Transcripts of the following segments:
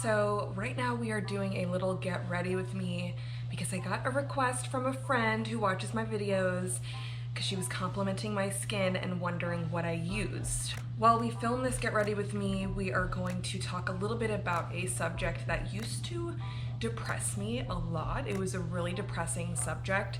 So right now we are doing a little get ready with me because I got a request from a friend who watches my videos because she was complimenting my skin and wondering what I used. While we film this get ready with me, we are going to talk a little bit about a subject that used to depress me a lot. It was a really depressing subject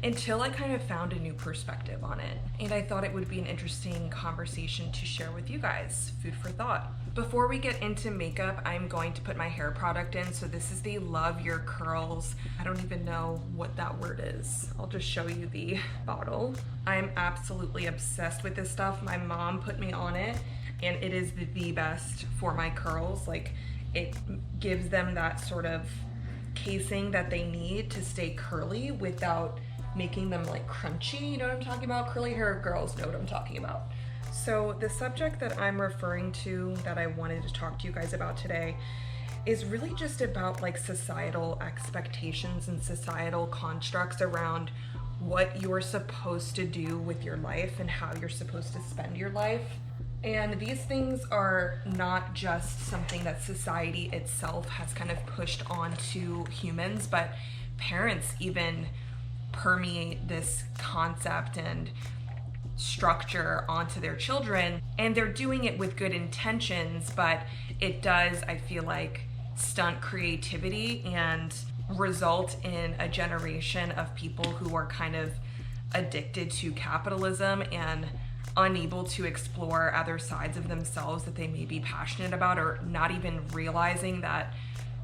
until I kind of found a new perspective on it. And I thought it would be an interesting conversation to share with you guys. Food for thought. Before we get into makeup, I'm going to put my hair product in. So this is the Love Your Curls. I don't even know what that word is. I'll just show you the bottle. I'm absolutely obsessed with this stuff. My mom put me on it and it is the best for my curls. Like, it gives them that sort of casing that they need to stay curly without making them like crunchy. You know what I'm talking about? Curly hair girls know what I'm talking about. So the subject that I'm referring to that I wanted to talk to you guys about today is really just about like societal expectations and societal constructs around what you're supposed to do with your life and how you're supposed to spend your life. And these things are not just something that society itself has kind of pushed onto humans, but parents even permeate this concept and structure onto their children, and they're doing it with good intentions, but it does, I feel like, stunt creativity and result in a generation of people who are kind of addicted to capitalism and unable to explore other sides of themselves that they may be passionate about, or not even realizing that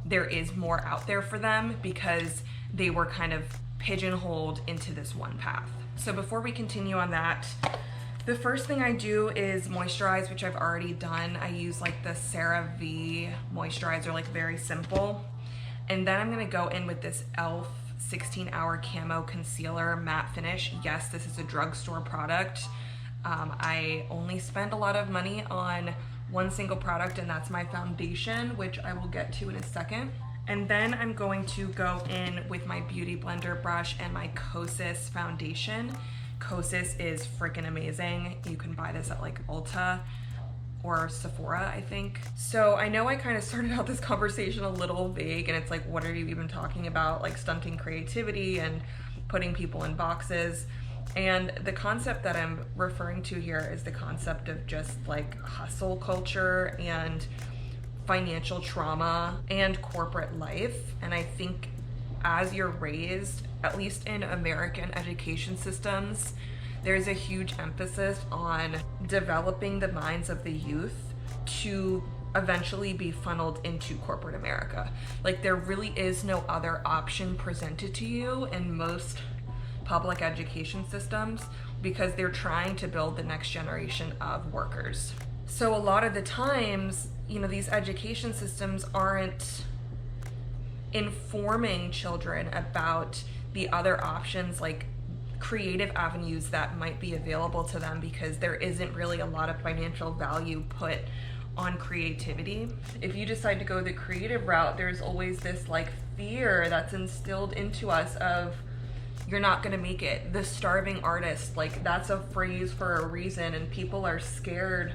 there is more out there for them because they were kind of pigeonholed into this one path. So before we continue on that, the first thing I do is moisturize, which I've already done. I use like the CeraVe moisturizer, like very simple. And then I'm gonna go in with this e.l.f. 16-hour camo concealer matte finish. Yes, this is a drugstore product. I only spend a lot of money on one single product, and that's my foundation, which I will get to in a second. And then I'm going to go in with my Beauty Blender brush and my Kosas foundation. Kosas is freaking amazing. You can buy this at like Ulta or Sephora, I think. So I know I kind of started out this conversation a little vague, and it's like, what are you even talking about? Like stunting creativity and putting people in boxes. And the concept that I'm referring to here is the concept of just like hustle culture and financial trauma and corporate life. And I think as you're raised, at least in American education systems, there's a huge emphasis on developing the minds of the youth to eventually be funneled into corporate America. Like, there really is no other option presented to you in most public education systems because they're trying to build the next generation of workers. So a lot of the times, you know, these education systems aren't informing children about the other options, like creative avenues that might be available to them, because there isn't really a lot of financial value put on creativity. If you decide to go the creative route, there's always this like fear that's instilled into us of, you're not gonna make it. The starving artist, like that's a phrase for a reason, and people are scared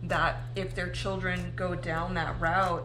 that if their children go down that route,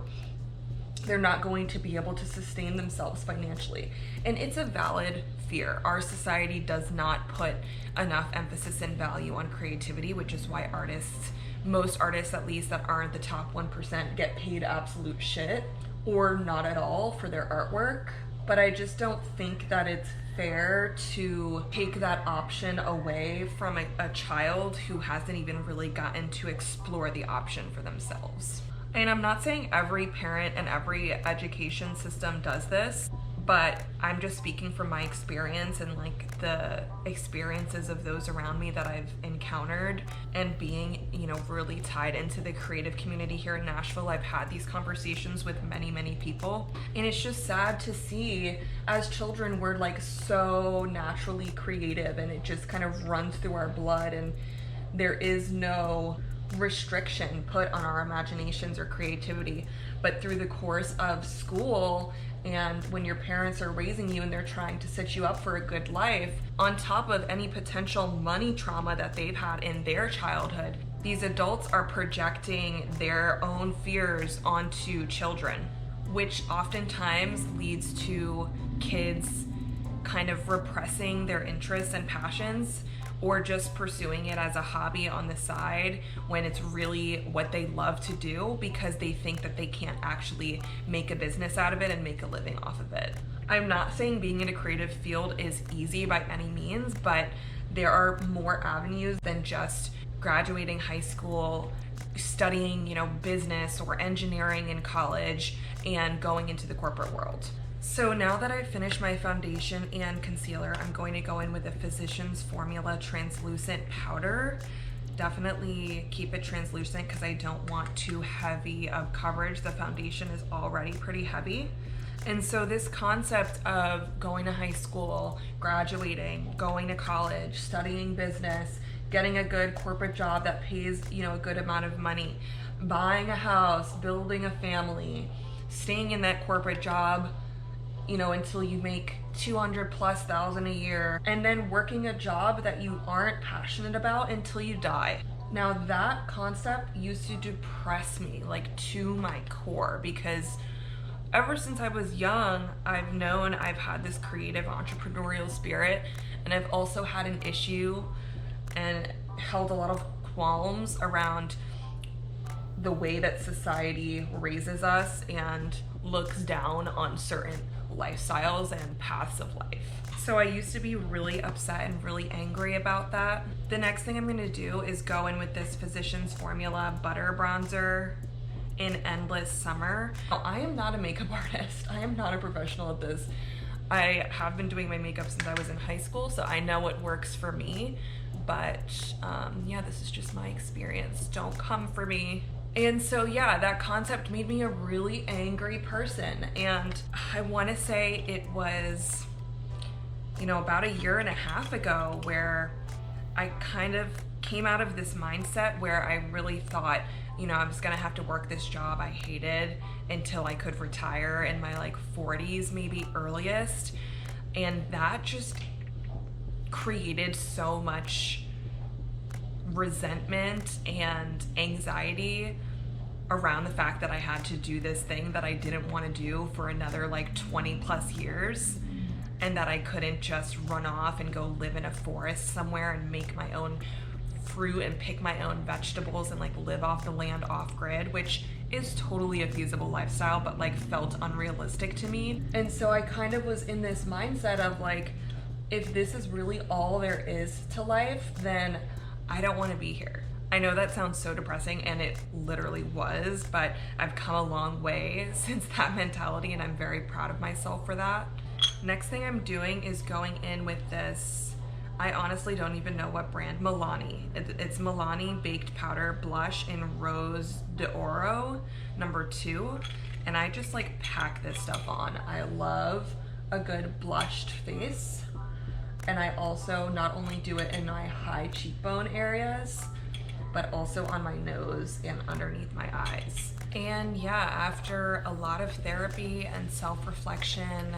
they're not going to be able to sustain themselves financially. And it's a valid fear. Our society does not put enough emphasis and value on creativity, which is why artists, most artists at least that aren't the top 1%, get paid absolute shit or not at all for their artwork. But I just don't think that it's fair to take that option away from a child who hasn't even really gotten to explore the option for themselves. And I'm not saying every parent and every education system does this, but I'm just speaking from my experience and like the experiences of those around me that I've encountered, and being, you know, really tied into the creative community here in Nashville. I've had these conversations with many people, and it's just sad to see as children we're like so naturally creative and it just kind of runs through our blood, and there is no restriction put on our imaginations or creativity. But through the course of school, and when your parents are raising you and they're trying to set you up for a good life, on top of any potential money trauma that they've had in their childhood, these adults are projecting their own fears onto children. which oftentimes leads to kids kind of repressing their interests and passions or just pursuing it as a hobby on the side when it's really what they love to do because they think that they can't actually make a business out of it and make a living off of it. I'm not saying being in a creative field is easy by any means, but there are more avenues than just graduating high school, studying, business or engineering in college and going into the corporate world. So now that I've finished my foundation and concealer, I'm going to go in with a Physicians Formula translucent powder. Definitely keep it translucent because I don't want too heavy of coverage. The foundation is already pretty heavy. And so this concept of going to high school, graduating, going to college, studying business, getting a good corporate job that pays, a good amount of money, buying a house, building a family, staying in that corporate job, until you make $200,000+ a year, and then working a job that you aren't passionate about until you die. Now that concept used to depress me to my core because ever since I was young, I've known I've had this creative entrepreneurial spirit, and I've also had an issue and held a lot of qualms around the way that society raises us and looks down on certain lifestyles and paths of life. So I used to be really upset and really angry about that. The next thing I'm gonna do is go in with this Physicians Formula Butter Bronzer in Endless Summer. Now, I am not a makeup artist. I am not a professional at this. I have been doing my makeup since I was in high school, so I know what works for me. But yeah, this is just my experience. Don't come for me. And so yeah, that concept made me a really angry person. And I wanna say it was, about 1.5 years ago where I kind of came out of this mindset where I really thought, I was gonna have to work this job I hated until I could retire in my 40s, maybe earliest. And that just created so much resentment and anxiety around the fact that I had to do this thing that I didn't want to do for another 20+ years, and that I couldn't just run off and go live in a forest somewhere and make my own fruit and pick my own vegetables and live off the land off grid, which is totally a feasible lifestyle, but felt unrealistic to me. And so I kind of was in this mindset of if this is really all there is to life, then I don't want to be here. I know that sounds so depressing, and it literally was, but I've come a long way since that mentality, and I'm very proud of myself for that. Next thing I'm doing is going in with this, I honestly don't even know what brand, Milani. It's Milani Baked Powder Blush in Rose d'Oro number 2, and I just pack this stuff on. I love a good blushed face, and I also not only do it in my high cheekbone areas, but also on my nose and underneath my eyes. And yeah, after a lot of therapy and self-reflection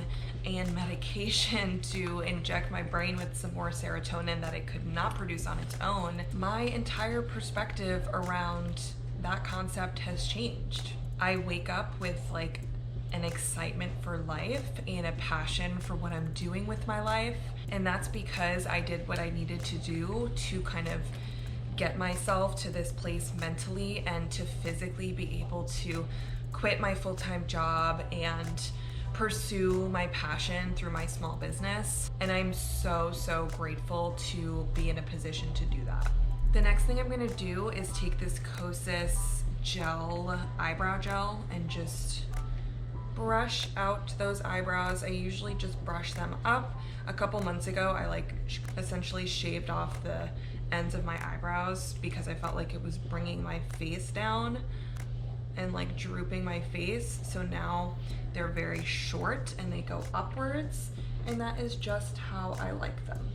and medication to inject my brain with some more serotonin that it could not produce on its own, my entire perspective around that concept has changed. I wake up with an excitement for life and a passion for what I'm doing with my life. And that's because I did what I needed to do to kind of get myself to this place mentally and to physically be able to quit my full-time job and pursue my passion through my small business. And I'm so, so grateful to be in a position to do that. The next thing I'm gonna do is take this Kosas gel, eyebrow gel, and just brush out those eyebrows. I usually just brush them up. A couple months ago, I essentially shaved off the ends of my eyebrows because I felt like it was bringing my face down and drooping my face. So now they're very short and they go upwards, and that is just how I like them.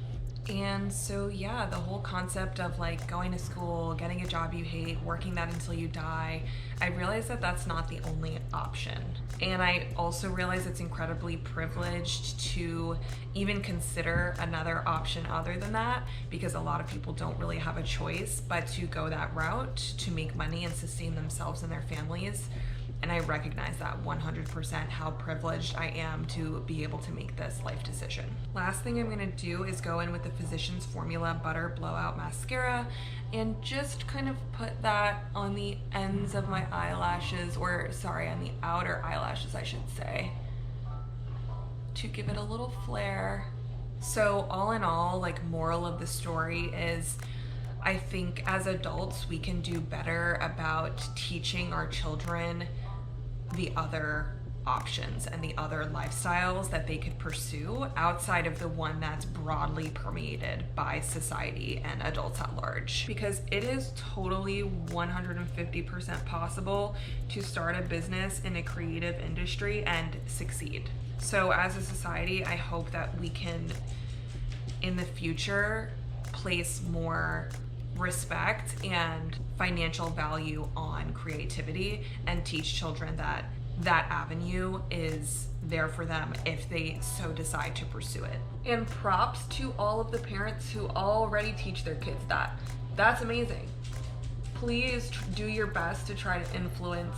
And so yeah, the whole concept of going to school, getting a job you hate, working that until you die, I realized that that's not the only option. And I also realized it's incredibly privileged to even consider another option other than that, because a lot of people don't really have a choice but to go that route to make money and sustain themselves and their families. And I recognize that 100%, how privileged I am to be able to make this life decision. Last thing I'm gonna do is go in with the Physicians Formula Butter Blowout Mascara and just kind of put that on the ends of my eyelashes, or sorry, on the outer eyelashes, I should say, to give it a little flare. So all in all, like, moral of the story is, I think as adults, we can do better about teaching our children the other options and the other lifestyles that they could pursue outside of the one that's broadly permeated by society and adults at large. Because it is totally 150% possible to start a business in a creative industry and succeed. So as a society, I hope that we can, in the future, place more respect and financial value on creativity and teach children that that avenue is there for them if they so decide to pursue it. And props to all of the parents who already teach their kids that. That's amazing. Please do your best to try to influence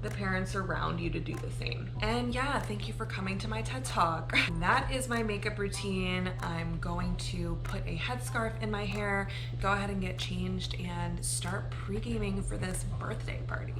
the parents around you to do the same. And yeah, thank you for coming to my TED Talk. That is my makeup routine. I'm going to put a headscarf in my hair, go ahead and get changed, and start pre-gaming for this birthday party.